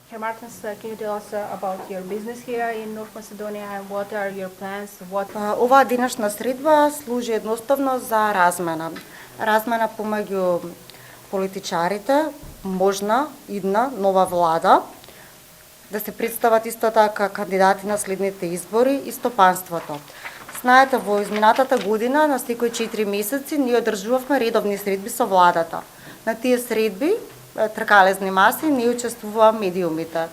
Herr Martens, can you tell us about your business here in North Macedonia and what are your plans? Оваа денешна средба служи едноставно за размена. Размена помеѓу политичарите, можна идна нова влада, да се представат исто така кандидати на следните избори и стопанството. Знаете, во изминатата година на секои 4 месеци ние одржувавме редовни средби со владата. На тие средби, тркалезни маси, ние учествуваа медиумите.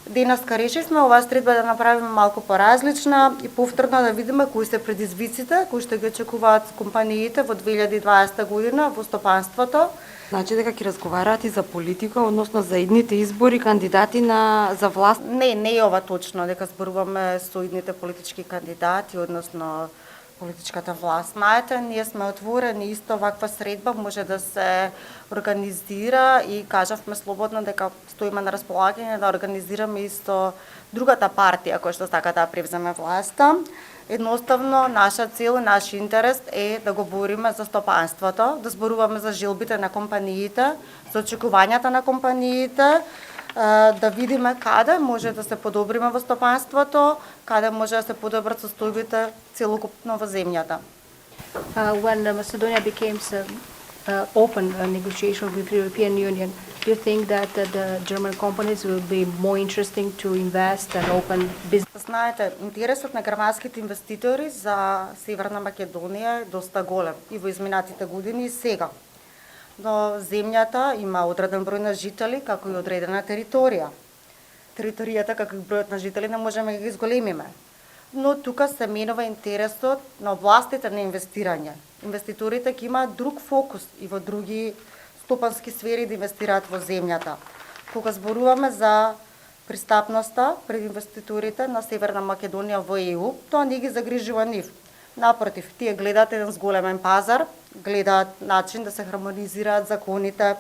Денеска решивме оваа средба да направиме малку поразлична и повторно да видиме кои се предизвиците кои што ги очекуваат компаниите во 2020 година во стопанството. Значи дека ќе разговараат и за политика, односно за идните избори, кандидати за власт? Не е ова точно, дека зборуваме со идните политички кандидати, односно политичката власт. Знаете, ние сме отворени, исто ваква средба може да се организира и кажавме слободно дека стоиме на располагање да организираме исто другата партија која што сака да превземе власта. Едноставно, наша цел и наш интерес е да го бориме за стопанството, да зборуваме за желбите на компаниите, за очекувањата на компаниите, да видиме каде може да се подобриме во стопанството, каде може да се подобрат состојбите целокупно во земјата. When Macedonia became open negotiation with the European Union, do you think that the German companies will be more interesting to invest and open business? Знаете, интересот на германските инвеститори за Северна Македонија е доста голем и во изминатите години и сега. Но земјата има одреден број на жители, како и одредена територија. Територијата, како и бројот на жители, не можеме да ги изголемиме. Но тука се менува интересот на областите на инвестирање. Инвеститорите ќе имаат друг фокус и во други стопански сфери да инвестираат во земјата. Кога зборуваме за пристапноста пред инвеститорите на Северна Македонија во ЕУ, тоа не ги загрижува нив. Напротив, тие гледаат еден зголемен пазар, гледаат начин да се хармонизираат законите,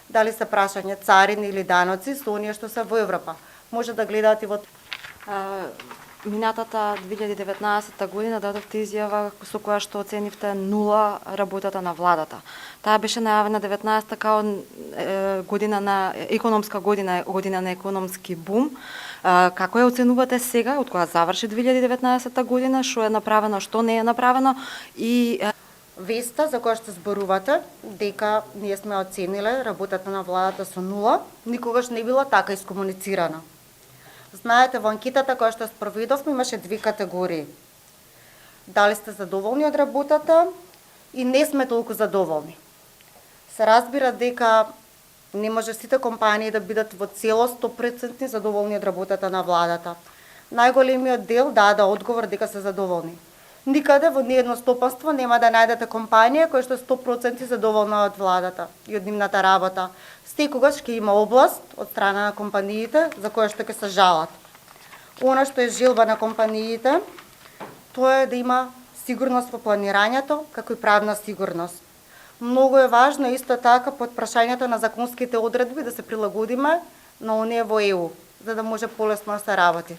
дали се прашање царини или даноци со оние што се во Европа. Може да гледаат и во Минатата 2019 година дадовте изјава со која што оценивте нула работата на владата. Таа беше најавена 19-та као година на економска година, година на економски бум. Како ја оценувате сега, од кога заврши 2019 година, што е направено, што не е направено и веста за која што зборувате, дека ние сме оцениле работата на владата со нула, никогаш не била така искомуницирана. Знаете, во анкетата која што спроведовме имаше две категории. Дали сте задоволни од работата и не сме толку задоволни. Се разбира дека не може сите компании да бидат во целост 100% задоволни од работата на владата. Најголемиот дел даде одговор дека се задоволни. Никаде во ниедно стопанство нема да најдете компанија која што е 100% задоволна од владата и од нивната работа. Секогаш ќе има област од страна на компаниите за која што ќе се жалат. Она што е желба на компаниите, тоа е да има сигурност во планирањето, како и правна сигурност. Многу е важно исто така под прашањето на законските одредби да се прилагодиме на оние во ЕУ, за да може полесно да се работи.